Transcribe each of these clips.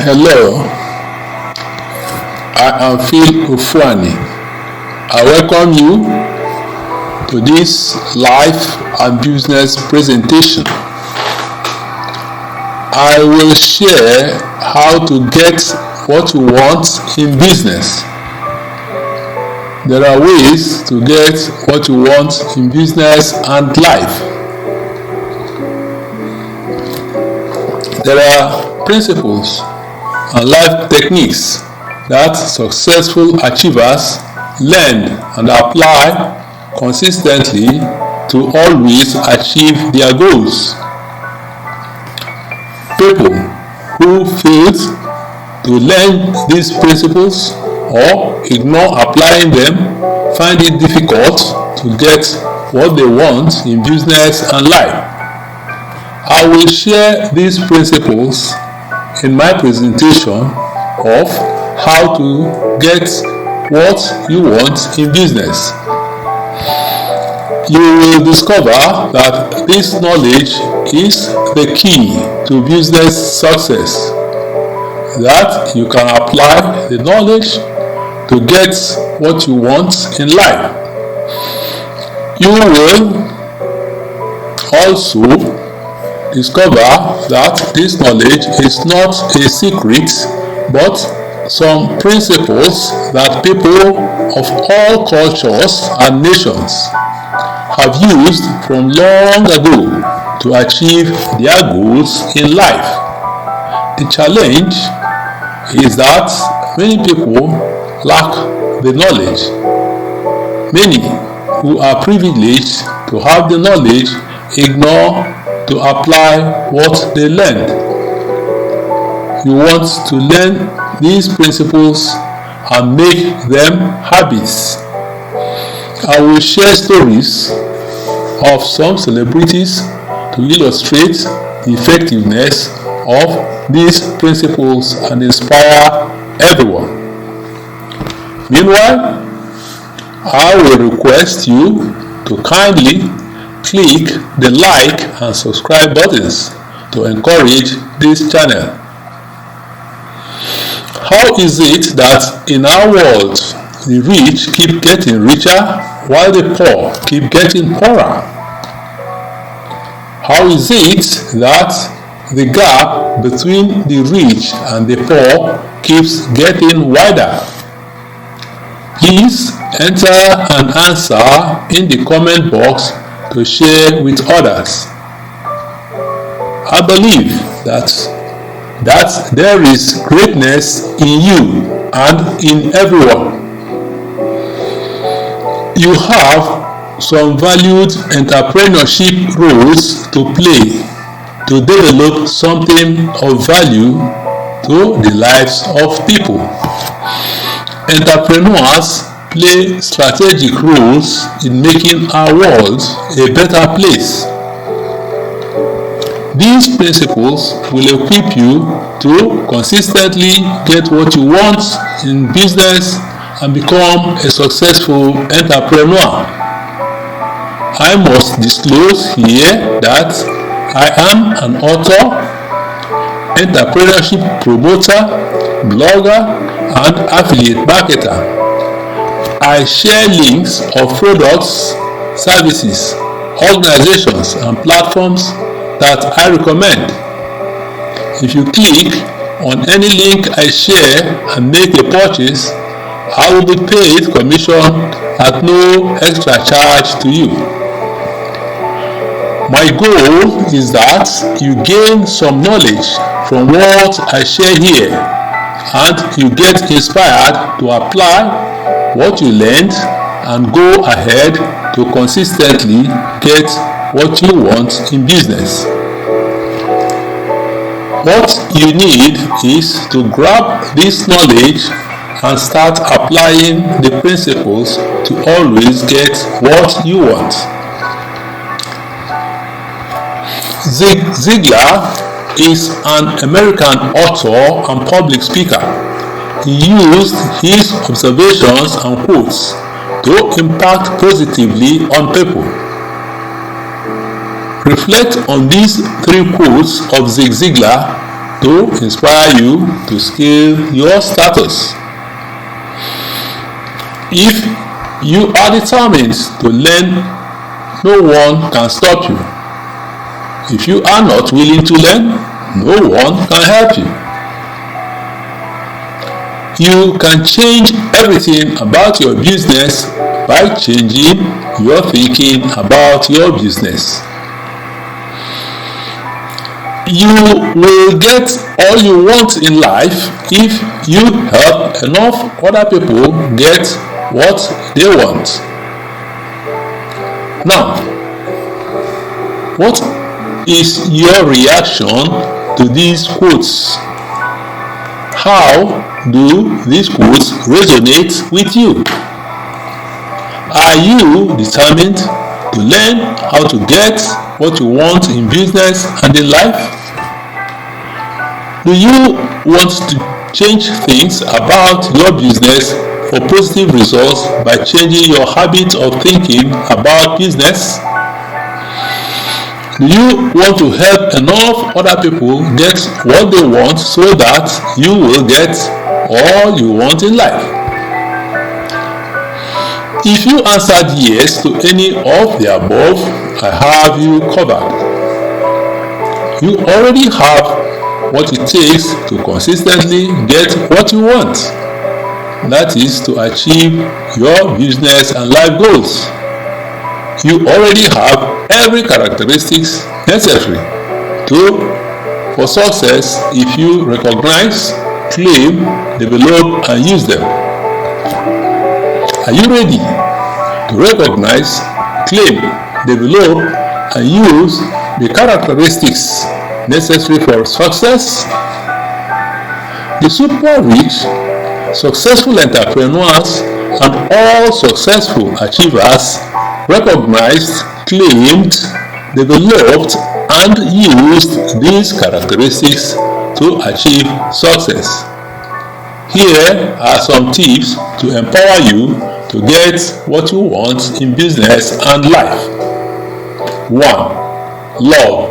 Hello, I am Phil Ofuani. I welcome you to this life and business presentation. I will share how to get what you want in business. There are ways to get what you want in business and life. There are principles and life techniques that successful achievers learn and apply consistently to always achieve their goals. People who fail to learn these principles or ignore applying them find it difficult to get what they want in business and life. I will share these principles in my presentation of how to get what you want in business. You will discover that this knowledge is the key to business success, that you can apply the knowledge to get what you want in life. You will also discover that this knowledge is not a secret, but some principles that people of all cultures and nations have used from long ago to achieve their goals in life. The challenge is that many people lack the knowledge. Many who are privileged to have the knowledge ignore to apply what they learned. You want to learn these principles and make them habits. I will share stories of some celebrities to illustrate the effectiveness of these principles and inspire everyone. Meanwhile, I will request you to kindly click the like and subscribe buttons to encourage this channel. How is it that in our world the rich keep getting richer while the poor keep getting poorer? How is it that the gap between the rich and the poor keeps getting wider? Please enter an answer in the comment box to share with others. I believe that there is greatness in you and in everyone. You have some valued entrepreneurship roles to play to develop something of value to the lives of people. Entrepreneurs play strategic roles in making our world a better place. These principles will equip you to consistently get what you want in business and become a successful entrepreneur. I must disclose here that I am an author, entrepreneurship promoter, blogger, and affiliate marketer. I share links of products, services, organizations, and platforms that I recommend. If you click on any link I share and make a purchase, I will be paid commission at no extra charge to you. My goal is that you gain some knowledge from what I share here and you get inspired to apply what you learned and go ahead to consistently get what you want in business. What you need is to grab this knowledge and start applying the principles to always get what you want. Zig Ziglar is an American author and public speaker. He used his observations and quotes to impact positively on people. Reflect on these three quotes of Zig Ziglar to inspire you to scale your status. If you are determined to learn, no one can stop you. If you are not willing to learn, no one can help you. You can change everything about your business by changing your thinking about your business. You will get all you want in life if you help enough other people get what they want. Now, what is your reaction to these quotes? How do these quotes resonate with you? Are you determined to learn how to get what you want in business and in life? Do you want to change things about your business for positive results by changing your habit of thinking about business? Do you want to help enough other people get what they want so that you will get all you want in life? If you answered yes to any of the above, I have you covered. You already have what it takes to consistently get what you want. That is to achieve your business and life goals. You already have every characteristics necessary for success if you recognize, claim, develop, and use them. Are you ready to recognize, claim, develop, and use the characteristics necessary for success? The super rich, successful entrepreneurs, and all successful achievers recognized, claimed, developed, and used these characteristics to achieve success. Here are some tips to empower you to get what you want in business and life. 1. Love.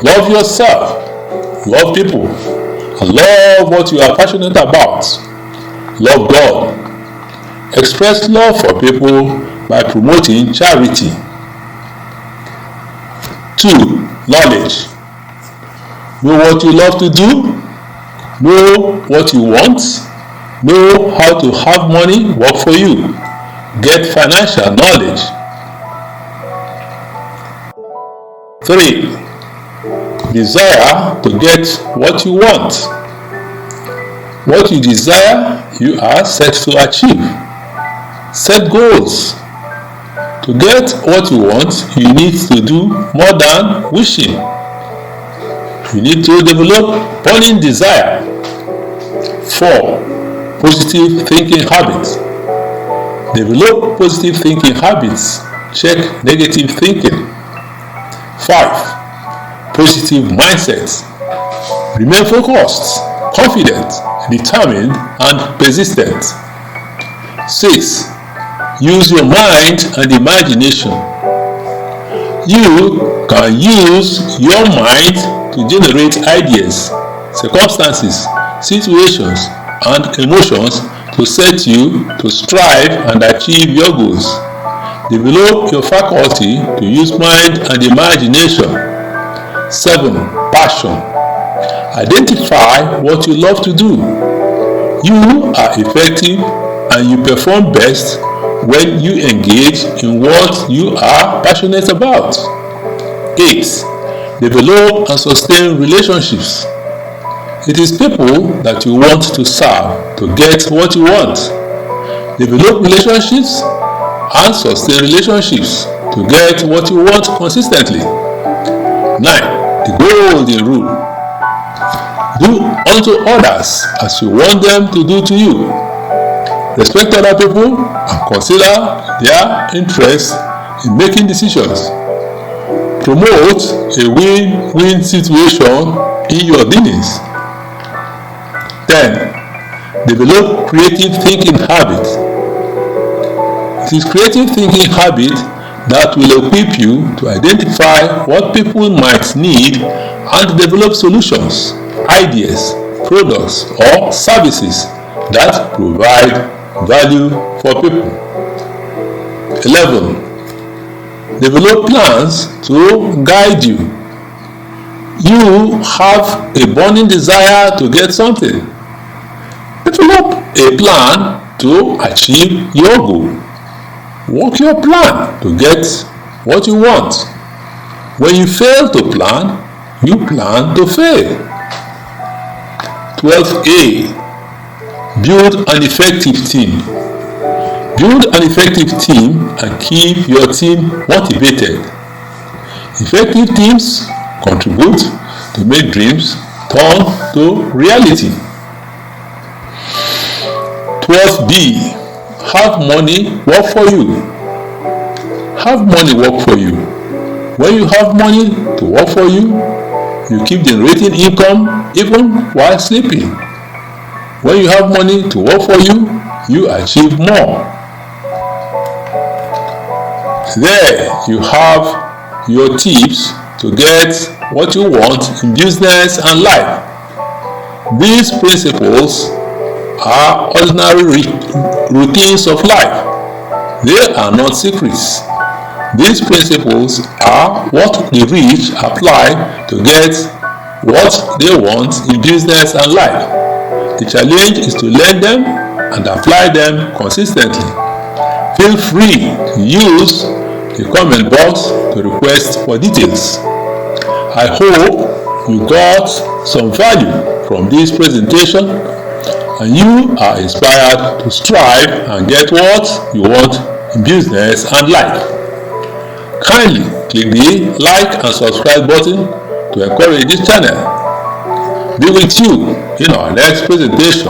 Love yourself. Love people. And love what you are passionate about. Love God. Express love for people by promoting charity. 2. Knowledge. Know what you love to do. Know what you want. Know how to have money work for you. Get financial knowledge. 3. Desire to get what you want. What you desire, you are set to achieve. Set goals. To get what you want, you need to do more than wishing. You need to develop burning desire. 4. Positive thinking habits. Develop positive thinking habits. Check negative thinking. 5. Positive mindset. Remain focused, confident, determined, and persistent. 6. Use your mind and imagination. You can use your mind to generate ideas, circumstances, situations, and emotions to set you to strive and achieve your goals. Develop your faculty to use mind and imagination. 7. Passion. Identify what you love to do. You are effective and you perform best when you engage in what you are passionate about. 8. Develop and sustain relationships. It is people that you want to serve to get what you want. Develop relationships and sustain relationships to get what you want consistently. 9. The golden rule. Do unto others as you want them to do to you. Respect other people and consider their interests in making decisions. Promote a win-win situation in your dealings. 10. Develop creative thinking habits. It is creative thinking habit that will equip you to identify what people might need and develop solutions, ideas, products, or services that provide value for people. 11. Develop plans to guide you. You have a burning desire to get something. Develop a plan to achieve your goal. Work your plan to get what you want. When you fail to plan, you plan to fail. 12a. Build an effective team. Build an effective team and keep your team motivated. Effective teams contribute to make dreams turn to reality. 12b. Have money work for you. Have money work for you. When you have money to work for you, you keep generating income even while sleeping. When you have money to work for you, you achieve more. There you have your tips to get what you want in business and life. These principles are ordinary routines of life. They are not secrets. These principles are what the rich apply to get what they want in business and life. The challenge is to learn them and apply them consistently. Feel free to use the comment box to request for details. I hope you got some value from this presentation and you are inspired to strive and get what you want in business and life. Kindly click the like and subscribe button to encourage this channel. Be with you in our next presentation.